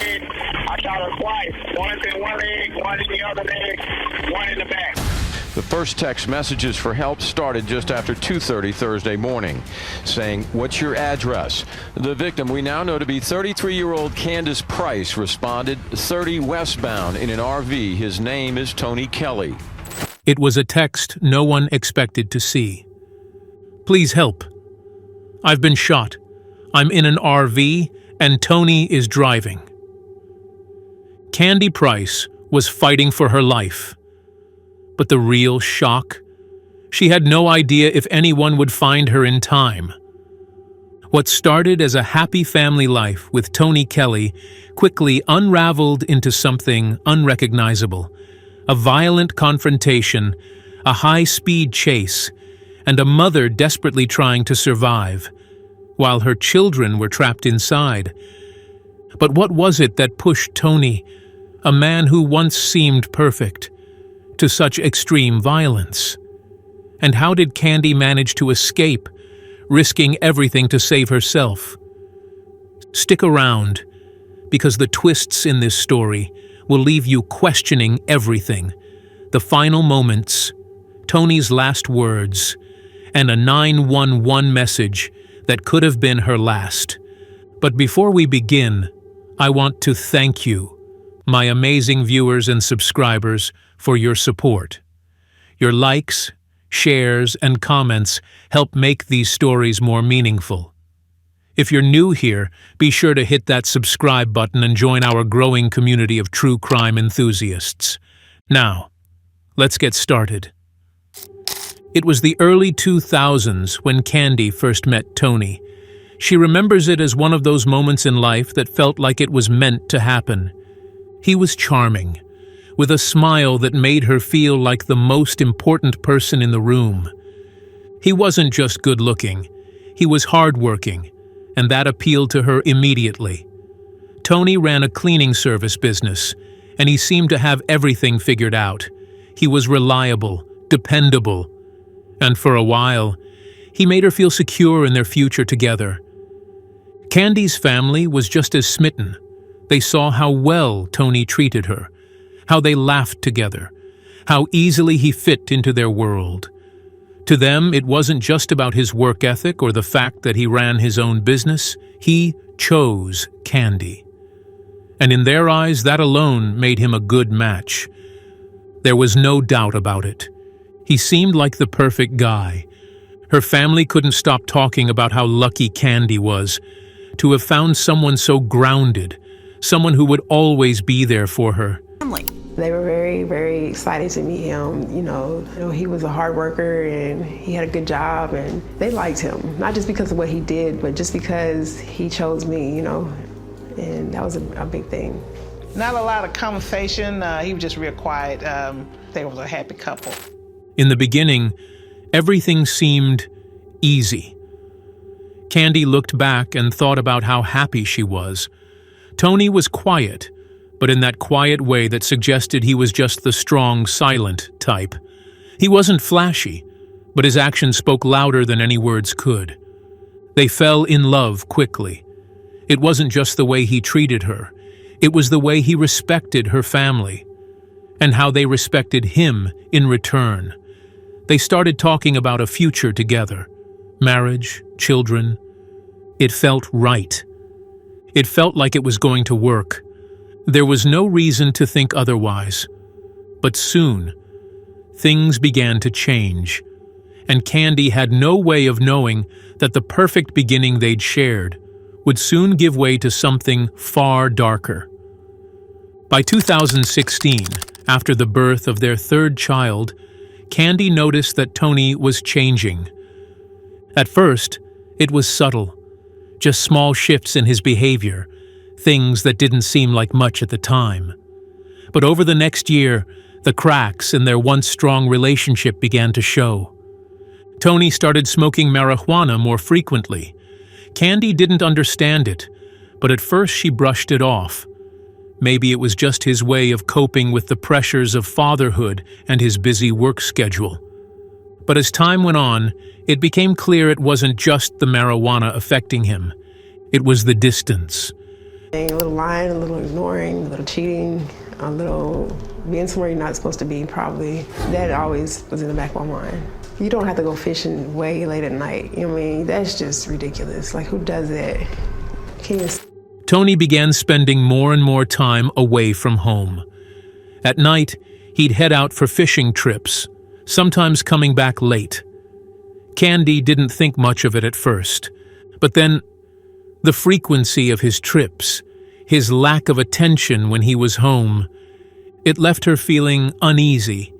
I shot her twice. One in one leg, one in the other leg, one in the back. The first text messages for help started just after 2:30 Thursday morning, saying, "What's your address?" The victim, we now know to be 33-year-old Candace Price, responded, 30 westbound in an RV. His name is Tony Kelli. It was a text no one expected to see. "Please help. I've been shot. I'm in an RV and Tony is driving." Candy Price was fighting for her life. But the real shock? She had no idea if anyone would find her in time. What started as a happy family life with Tony Kelli quickly unraveled into something unrecognizable. A violent confrontation, a high-speed chase, and a mother desperately trying to survive, while her children were trapped inside. But what was it that pushed Tony, a man who once seemed perfect, to such extreme violence? And how did Candy manage to escape, risking everything to save herself? Stick around, because the twists in this story will leave you questioning everything. The final moments, Tony's last words, and a 911 message that could have been her last. But before we begin, I want to thank you, my amazing viewers and subscribers, for your support. Your likes, shares, and comments help make these stories more meaningful. If you're new here, be sure to hit that subscribe button and join our growing community of true crime enthusiasts. Now, let's get started. It was the early 2000s when Candy first met Tony. She remembers it as one of those moments in life that felt like it was meant to happen. He was charming, with a smile that made her feel like the most important person in the room. He wasn't just good-looking, he was hard-working, and that appealed to her immediately. Tony ran a cleaning service business, and he seemed to have everything figured out. He was reliable, dependable, and for a while, he made her feel secure in their future together. Candy's family was just as smitten. They saw how well Tony treated her, how they laughed together, how easily he fit into their world. To them, it wasn't just about his work ethic or the fact that he ran his own business. He chose Candy. And in their eyes, that alone made him a good match. There was no doubt about it. He seemed like the perfect guy. Her family couldn't stop talking about how lucky Candy was to have found someone so grounded, someone who would always be there for her. They were very, very excited to meet him. You know, he was a hard worker and he had a good job, and they liked him, not just because of what he did, but just because he chose me, and that was a big thing. Not a lot of conversation. He was just real quiet. They were a happy couple. In the beginning, everything seemed easy. Candy looked back and thought about how happy she was. Tony was quiet, but in that quiet way that suggested he was just the strong, silent type. He wasn't flashy, but his actions spoke louder than any words could. They fell in love quickly. It wasn't just the way he treated her, it was the way he respected her family, and how they respected him in return. They started talking about a future together, marriage, children. It felt right. It felt like it was going to work. There was no reason to think otherwise. But soon, things began to change, and Candy had no way of knowing that the perfect beginning they'd shared would soon give way to something far darker. By 2016, after the birth of their third child, Candy noticed that Tony was changing. At first, it was subtle, just small shifts in his behavior, things that didn't seem like much at the time. But over the next year, the cracks in their once strong relationship began to show. Tony started smoking marijuana more frequently. Candy didn't understand it, but at first she brushed it off. Maybe it was just his way of coping with the pressures of fatherhood and his busy work schedule. But as time went on, it became clear it wasn't just the marijuana affecting him. It was the distance. A little lying, a little ignoring, a little cheating, a little being somewhere you're not supposed to be, probably. That always was in the back of my mind. You don't have to go fishing way late at night. You know what I mean? That's just ridiculous. Like, who does that? Can you... Tony began spending more and more time away from home. At night, he'd head out for fishing trips, sometimes coming back late. Candy didn't think much of it at first, but then the frequency of his trips, his lack of attention when he was home, it left her feeling uneasy.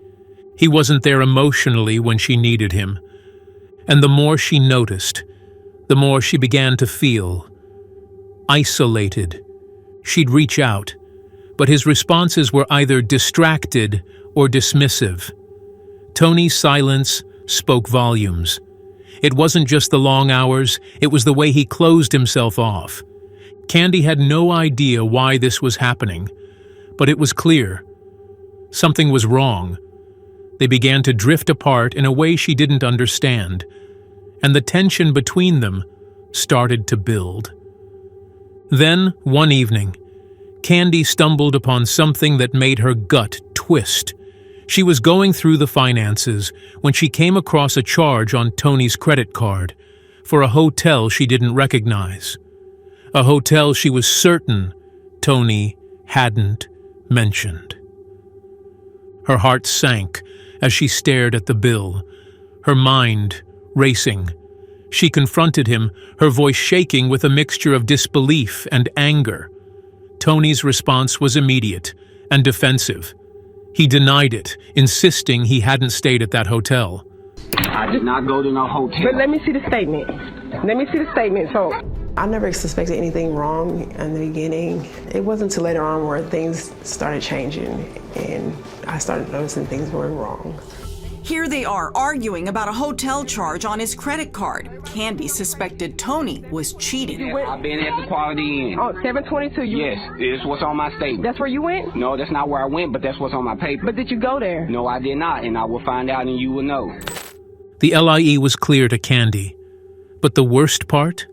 He wasn't there emotionally when she needed him. And the more she noticed, the more she began to feel isolated. She'd reach out, but his responses were either distracted or dismissive. Tony's silence spoke volumes. It wasn't just the long hours, it was the way he closed himself off. Candy had no idea why this was happening, but it was clear. Something was wrong. They began to drift apart in a way she didn't understand, and the tension between them started to build. Then, one evening, Candy stumbled upon something that made her gut twist. She was going through the finances when she came across a charge on Tony's credit card for a hotel she didn't recognize. A hotel she was certain Tony hadn't mentioned. Her heart sank as she stared at the bill, her mind racing. She confronted him, her voice shaking with a mixture of disbelief and anger. Tony's response was immediate and defensive. He denied it, insisting he hadn't stayed at that hotel. I did not go to no hotel. But let me see the statement. Let me see the statement. So I never suspected anything wrong in the beginning. It wasn't until later on where things started changing and I started noticing things were wrong. Here they are arguing about a hotel charge on his credit card. Candy suspected Tony was cheating. I've been at the Quality Inn. Oh, 722. Yes, this what's on my statement. That's where you went? No, that's not where I went, but that's what's on my paper. But did you go there? No, I did not, and I will find out and you will know. The LIE was clear to Candy. But the worst part?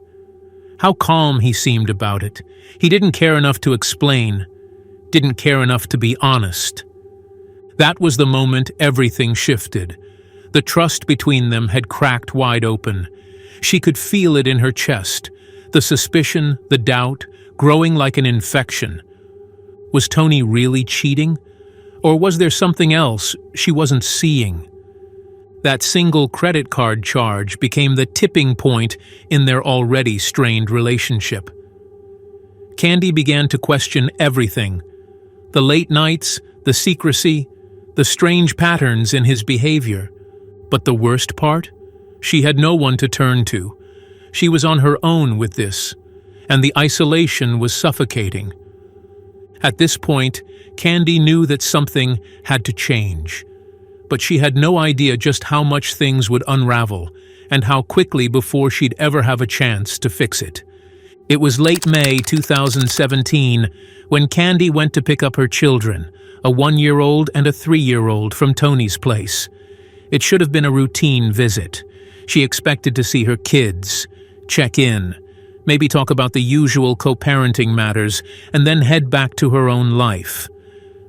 How calm he seemed about it. He didn't care enough to explain, didn't care enough to be honest. That was the moment everything shifted. The trust between them had cracked wide open. She could feel it in her chest, the suspicion, the doubt, growing like an infection. Was Tony really cheating? Or was there something else she wasn't seeing? That single credit card charge became the tipping point in their already strained relationship. Candy began to question everything. The late nights, the secrecy, the strange patterns in his behavior. But the worst part? She had no one to turn to. She was on her own with this, and the isolation was suffocating. At this point, Candy knew that something had to change. But she had no idea just how much things would unravel, and how quickly before she'd ever have a chance to fix it. It was late May 2017 when Candy went to pick up her children, a 1-year-old and a 3-year-old, from Tony's place. It should have been a routine visit. She expected to see her kids, check in, maybe talk about the usual co-parenting matters, and then head back to her own life.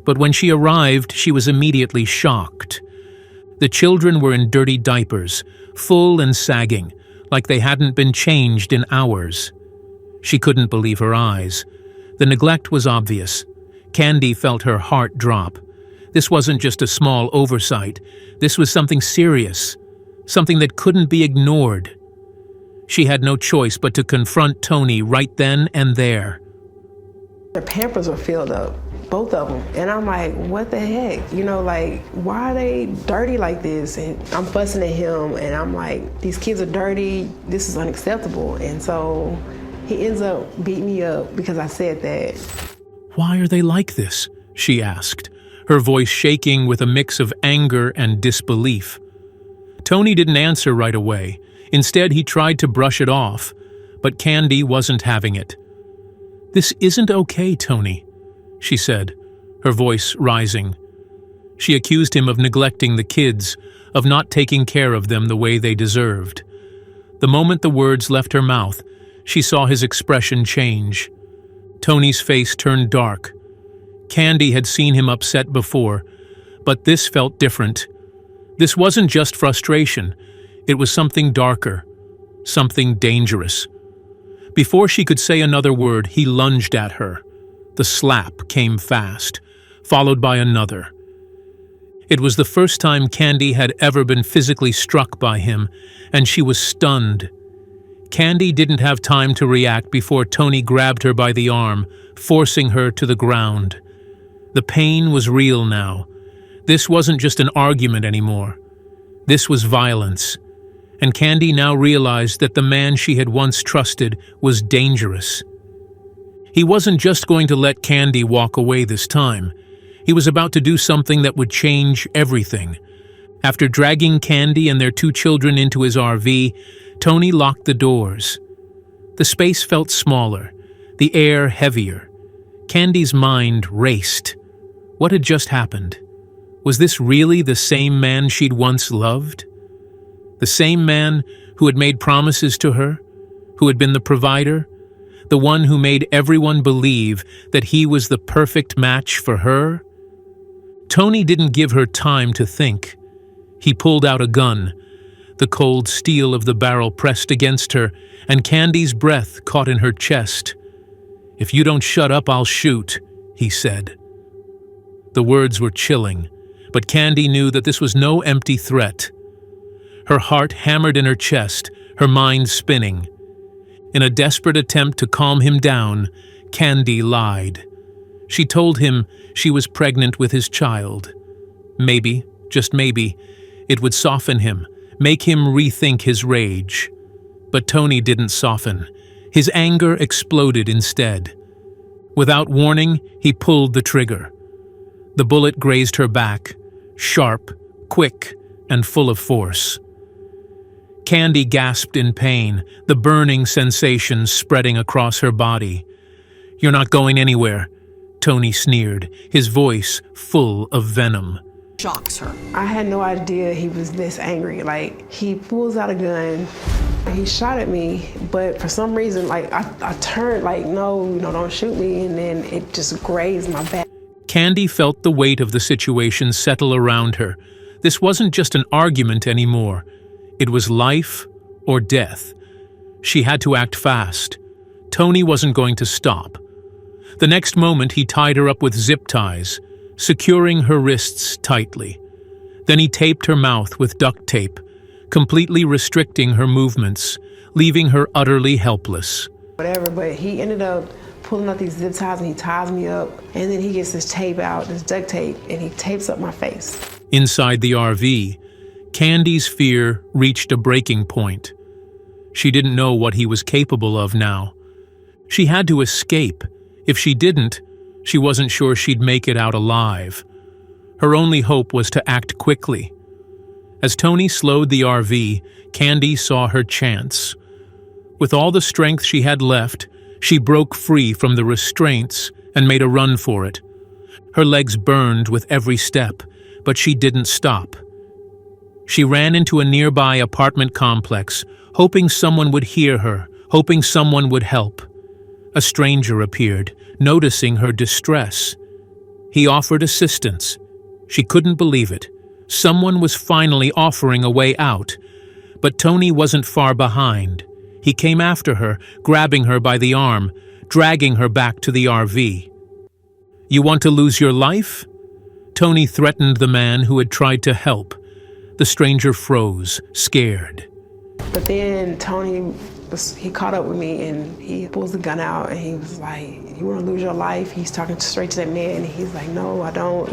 But when she arrived, she was immediately shocked. The children were in dirty diapers, full and sagging, like they hadn't been changed in hours. She couldn't believe her eyes. The neglect was obvious. Candy felt her heart drop. This wasn't just a small oversight. This was something serious, something that couldn't be ignored. She had no choice but to confront Tony right then and there. The Pampers were filled up, both of them. And I'm like, what the heck? You know, like, why are they dirty like this? And I'm fussing at him, and I'm like, these kids are dirty. This is unacceptable. And so he ends up beating me up because I said that. Why are they like this? She asked, her voice shaking with a mix of anger and disbelief. Tony didn't answer right away. Instead, he tried to brush it off, but Candy wasn't having it. "This isn't okay, Tony," she said, her voice rising. She accused him of neglecting the kids, of not taking care of them the way they deserved. The moment the words left her mouth, she saw his expression change. Tony's face turned dark. Candy had seen him upset before, but this felt different. This wasn't just frustration. It was something darker, something dangerous. Before she could say another word, he lunged at her. The slap came fast, followed by another. It was the first time Candy had ever been physically struck by him, and she was stunned. Candy didn't have time to react before Tony grabbed her by the arm, forcing her to the ground. The pain was real now. This wasn't just an argument anymore. This was violence. And Candy now realized that the man she had once trusted was dangerous. He wasn't just going to let Candy walk away this time. He was about to do something that would change everything. After dragging Candy and their 2 children into his RV, Tony locked the doors. The space felt smaller, the air heavier. Candy's mind raced. What had just happened? Was this really the same man she'd once loved? The same man who had made promises to her, who had been the provider, the one who made everyone believe that he was the perfect match for her? Tony didn't give her time to think. He pulled out a gun. The cold steel of the barrel pressed against her, and Candy's breath caught in her chest. "If you don't shut up, I'll shoot," he said. The words were chilling, but Candy knew that this was no empty threat. Her heart hammered in her chest, her mind spinning. In a desperate attempt to calm him down, Candy lied. She told him she was pregnant with his child. Maybe, just maybe, it would soften him, make him rethink his rage. But Tony didn't soften. His anger exploded instead. Without warning, he pulled the trigger. The bullet grazed her back, sharp, quick, and full of force. Candy gasped in pain, the burning sensation spreading across her body. "You're not going anywhere," Tony sneered, his voice full of venom. Shocks her. I had no idea he was this angry. Like, he pulls out a gun, he shot at me, but for some reason, like, I turned like, no, don't shoot me, and then it just grazed my back. Candy felt the weight of the situation settle around her. This wasn't just an argument anymore. It was life or death. She had to act fast. Tony wasn't going to stop. The next moment, he tied her up with zip ties, securing her wrists tightly. Then he taped her mouth with duct tape, completely restricting her movements, leaving her utterly helpless. Whatever, but he ended up pulling out these zip ties and he ties me up, and then he gets this tape out, this duct tape, and he tapes up my face. Inside the RV, Candy's fear reached a breaking point. She didn't know what he was capable of now. She had to escape. If she didn't, she wasn't sure she'd make it out alive. Her only hope was to act quickly. As Tony slowed the RV, Candy saw her chance. With all the strength she had left, she broke free from the restraints and made a run for it. Her legs burned with every step, but she didn't stop. She ran into a nearby apartment complex, hoping someone would hear her, hoping someone would help. A stranger appeared, noticing her distress. He offered assistance. She couldn't believe it. Someone was finally offering a way out. But Tony wasn't far behind. He came after her, grabbing her by the arm, dragging her back to the RV. "You want to lose your life?" Tony threatened the man who had tried to help. The stranger froze, scared. But then Tony, he caught up with me and he pulls the gun out and he was like, "You want to lose your life?" He's talking straight to that man and he's like, "No, I don't,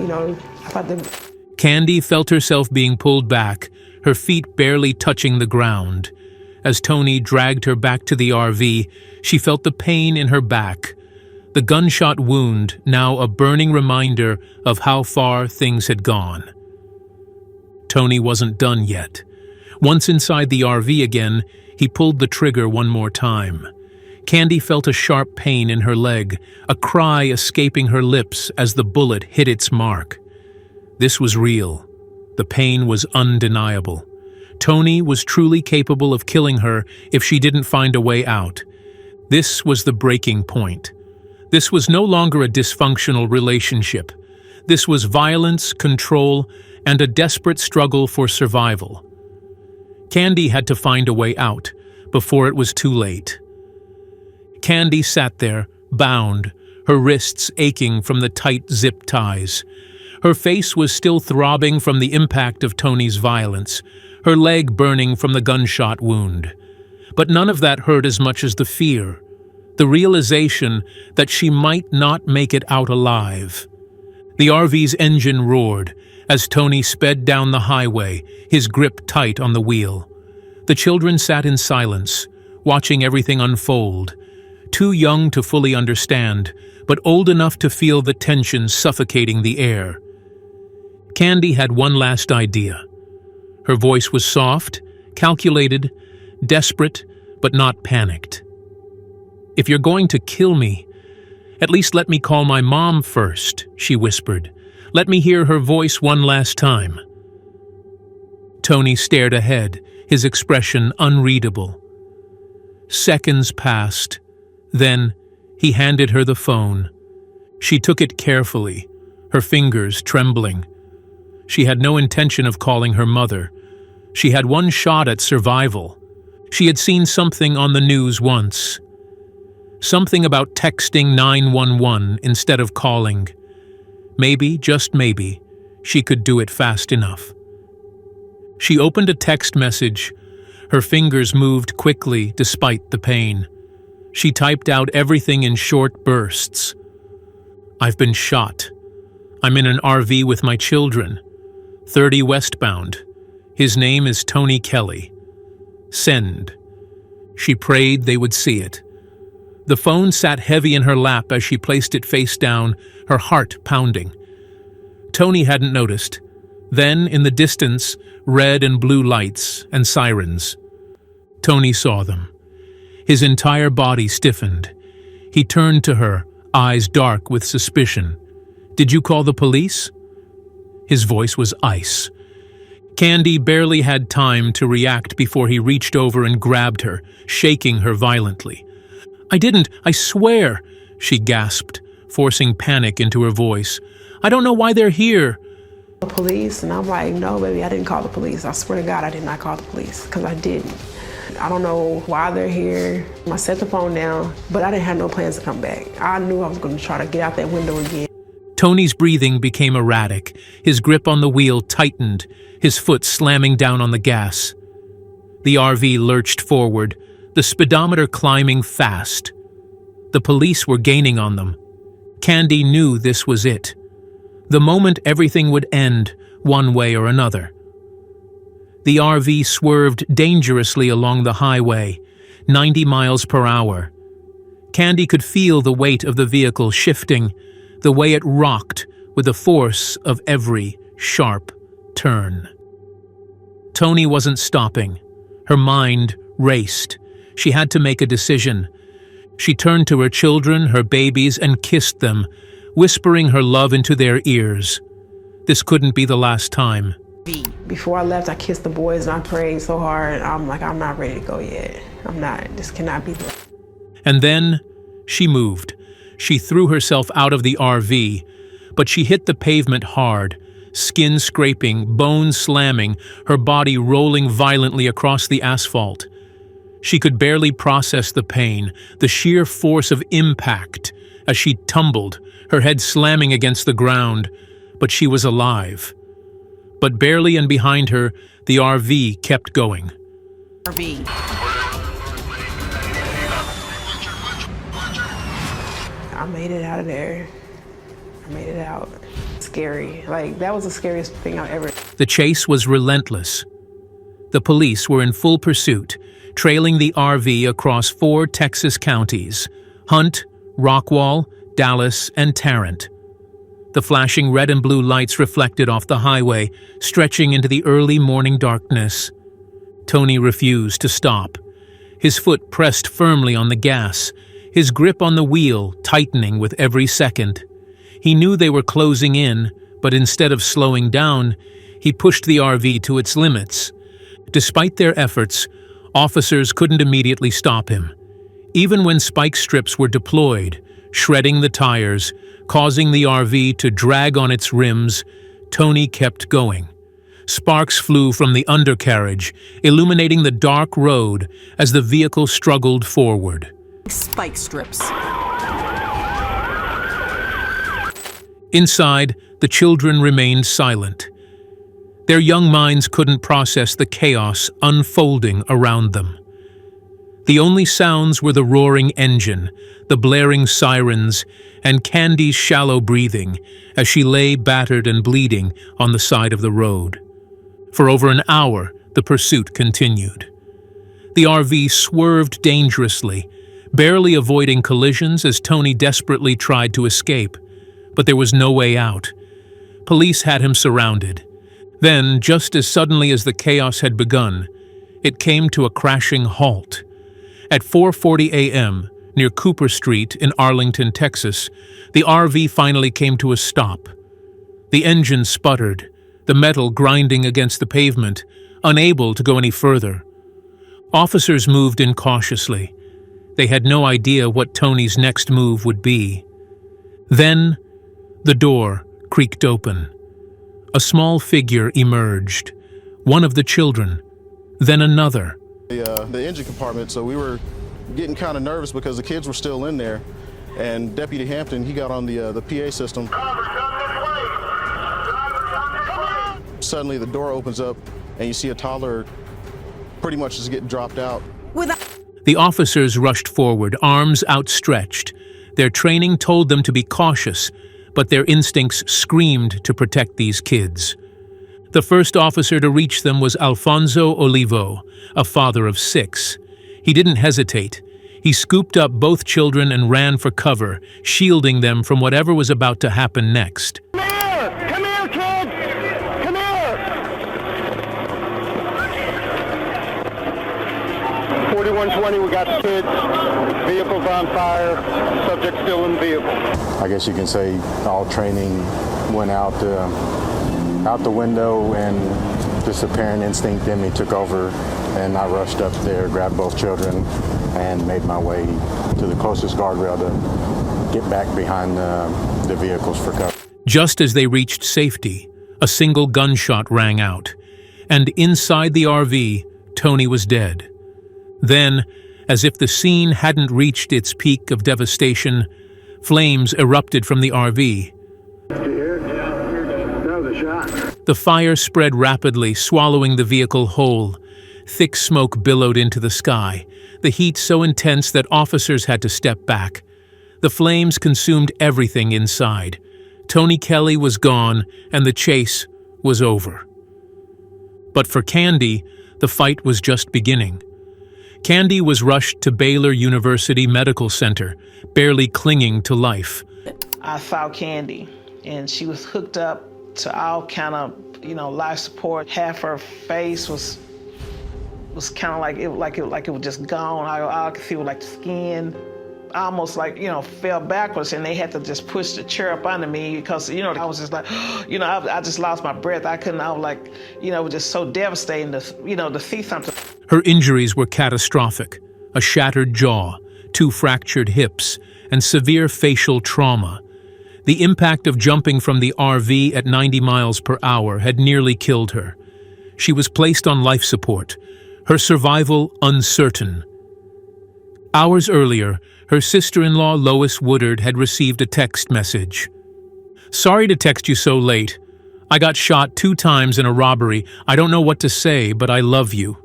I thought the..." Candy felt herself being pulled back, her feet barely touching the ground. As Tony dragged her back to the RV, she felt the pain in her back. The gunshot wound, now a burning reminder of how far things had gone. Tony wasn't done yet. Once inside the RV again, he pulled the trigger one more time. Candy felt a sharp pain in her leg, a cry escaping her lips as the bullet hit its mark. This was real. The pain was undeniable. Tony was truly capable of killing her if she didn't find a way out. This was the breaking point. This was no longer a dysfunctional relationship. This was violence, control, and a desperate struggle for survival. Candy had to find a way out before it was too late. Candy sat there, bound, her wrists aching from the tight zip ties. Her face was still throbbing from the impact of Tony's violence, her leg burning from the gunshot wound. But none of that hurt as much as the fear, the realization that she might not make it out alive. The RV's engine roared as Tony sped down the highway, his grip tight on the wheel. The children sat in silence, watching everything unfold, too young to fully understand, but old enough to feel the tension suffocating the air. Candy had one last idea. Her voice was soft, calculated, desperate, but not panicked. "If you're going to kill me, at least let me call my mom first," she whispered. "Let me hear her voice one last time." Tony stared ahead, his expression unreadable. Seconds passed. Then he handed her the phone. She took it carefully, her fingers trembling. She had no intention of calling her mother. She had one shot at survival. She had seen something on the news once. Something about texting 911 instead of calling. Maybe, just maybe, she could do it fast enough. She opened a text message. Her fingers moved quickly despite the pain. She typed out everything in short bursts. "I've been shot. I'm in an RV with my children. 30 westbound. His name is Tony Kelli. Send." She prayed they would see it. The phone sat heavy in her lap as she placed it face down, her heart pounding. Tony hadn't noticed. Then, in the distance, red and blue lights and sirens. Tony saw them. His entire body stiffened. He turned to her, eyes dark with suspicion. "Did you call the police?" His voice was ice. Candy barely had time to react before he reached over and grabbed her, shaking her violently. "I didn't, I swear," she gasped, forcing panic into her voice. "I don't know why they're here." The police, and I'm like, "No, baby, I didn't call the police. I swear to God, I did not call the police, because I didn't. I don't know why they're here." I set the phone down, but I didn't have no plans to come back. I knew I was going to try to get out that window again. Tony's breathing became erratic. His grip on the wheel tightened, his foot slamming down on the gas. The RV lurched forward, the speedometer climbing fast. The police were gaining on them. Candy knew this was it. The moment everything would end, one way or another. The RV swerved dangerously along the highway, 90 miles per hour. Candy could feel the weight of the vehicle shifting, the way it rocked with the force of every sharp turn. Tony wasn't stopping. Her mind raced. She had to make a decision. She turned to her children, her babies, and kissed them, whispering her love into their ears. This couldn't be the last time. Before I left, I kissed the boys and I prayed so hard. I'm like, I'm not ready to go yet. I'm not. This cannot be the... And then she moved. She threw herself out of the RV, but she hit the pavement hard, skin scraping, bones slamming, her body rolling violently across the asphalt. She could barely process the pain, the sheer force of impact, as she tumbled, her head slamming against the ground, but she was alive. But barely and behind her, the RV kept going. RV. I made it out of there. I made it out. Scary. Like, that was the scariest thing I've ever... The chase was relentless. The police were in full pursuit, trailing the RV across 4 Texas counties: Hunt, Rockwall, Dallas, and Tarrant. The flashing red and blue lights reflected off the highway, stretching into the early morning darkness. Tony refused to stop. His foot pressed firmly on the gas, his grip on the wheel tightening with every second. He knew they were closing in, but instead of slowing down, he pushed the RV to its limits. Despite their efforts, officers couldn't immediately stop him. Even when spike strips were deployed, Shredding the tires, causing the RV to drag on its rims, Tony kept going. Sparks flew from the undercarriage, illuminating the dark road as the vehicle struggled forward. Spike strips. Inside, the children remained silent. Their young minds couldn't process the chaos unfolding around them. The only sounds were the roaring engine, the blaring sirens, and Candy's shallow breathing as she lay battered and bleeding on the side of the road. For over an hour, the pursuit continued. The RV swerved dangerously, barely avoiding collisions as Tony desperately tried to escape, but there was no way out. Police had him surrounded. Then, just as suddenly as the chaos had begun, it came to a crashing halt. At 4:40 a.m., near Cooper Street in Arlington, Texas, the RV finally came to a stop. The engine sputtered, the metal grinding against the pavement, unable to go any further. Officers moved in cautiously. They had no idea what Tony's next move would be. Then, the door creaked open. A small figure emerged, one of the children, then another. The engine compartment, so we were getting kind of nervous because the kids were still in there, and Deputy Hampton, he got on the PA system. Suddenly the door opens up and you see a toddler pretty much just get dropped out. The officers rushed forward, arms outstretched. Their training told them to be cautious, but their instincts screamed to protect these kids. The first officer to reach them was Alfonso Olivo, a father of 6. He didn't hesitate. He scooped up both children and ran for cover, shielding them from whatever was about to happen next. Come here, kids! Come here! 4120, we got the kids. Vehicle's on fire. Subject still in the vehicle. I guess you can say all training went out the window, and just a parent instinct in me took over, and I rushed up there, grabbed both children, and made my way to the closest guardrail to get back behind the vehicles for cover. Just as they reached safety, a single gunshot rang out, and inside the RV, Tony was dead. Then, as if the scene hadn't reached its peak of devastation, flames erupted from the RV. The fire spread rapidly, swallowing the vehicle whole. Thick smoke billowed into the sky, the heat so intense that officers had to step back. The flames consumed everything inside. Tony Kelli was gone, and the chase was over. But for Candy, the fight was just beginning. Candy was rushed to Baylor University Medical Center, barely clinging to life. I saw Candy, and she was hooked up to all kind of, life support. Half her face was kind of like it was just gone. All I could see was like the skin. I almost fell backwards, and they had to just push the chair up under me because, I was just like, I just lost my breath. I was like, it was just so devastating to see something. Her injuries were catastrophic: a shattered jaw, 2 fractured hips, and severe facial trauma. The impact of jumping from the RV at 90 miles per hour had nearly killed her. She was placed on life support, her survival uncertain. Hours earlier, her sister-in-law Lois Woodard had received a text message. "Sorry to text you so late. I got shot 2 times in a robbery. I don't know what to say, but I love you."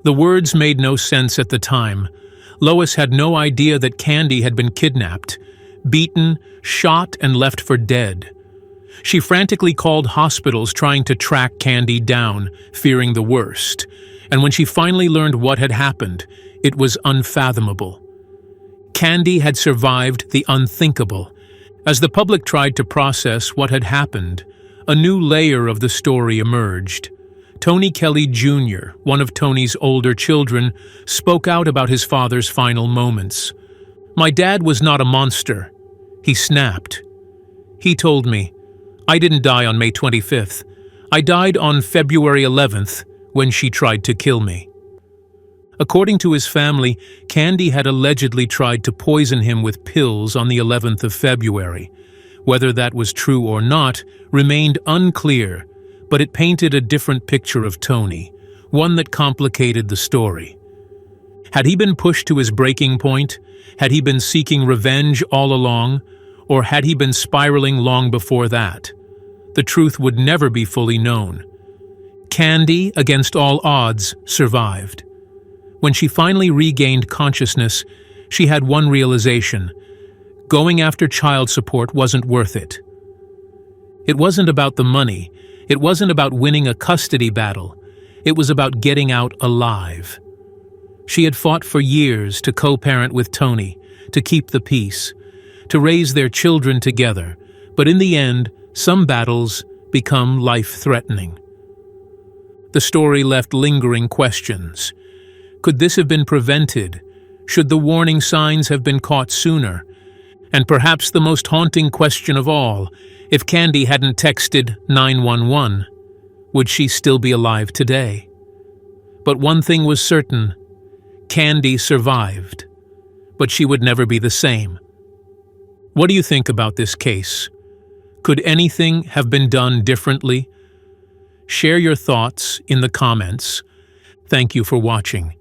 The words made no sense at the time. Lois had no idea that Candy had been kidnapped, beaten, shot, and left for dead. She frantically called hospitals trying to track Candy down, fearing the worst. And when she finally learned what had happened, it was unfathomable. Candy had survived the unthinkable. As the public tried to process what had happened, a new layer of the story emerged. Tony Kelli Jr., one of Tony's older children, spoke out about his father's final moments. "My dad was not a monster," he snapped. He told me, "I didn't die on May 25th. I died on February 11th when she tried to kill me." According to his family, Candy had allegedly tried to poison him with pills on the 11th of February. Whether that was true or not remained unclear, but it painted a different picture of Tony, one that complicated the story. Had he been pushed to his breaking point? Had he been seeking revenge all along? Or had he been spiraling long before that? The truth would never be fully known. Candy, against all odds, survived. When she finally regained consciousness, she had one realization: going after child support wasn't worth it. It wasn't about the money. It wasn't about winning a custody battle. It was about getting out alive. She had fought for years to co-parent with Tony, to keep the peace, to raise their children together, but in the end, some battles become life-threatening. The story left lingering questions. Could this have been prevented? Should the warning signs have been caught sooner? And perhaps the most haunting question of all, if Candy hadn't texted 911, would she still be alive today? But one thing was certain: Candy survived, but she would never be the same. What do you think about this case? Could anything have been done differently? Share your thoughts in the comments. Thank you for watching.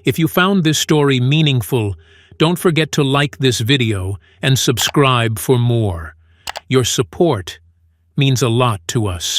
If you found this story meaningful, don't forget to like this video and subscribe for more. Your support means a lot to us.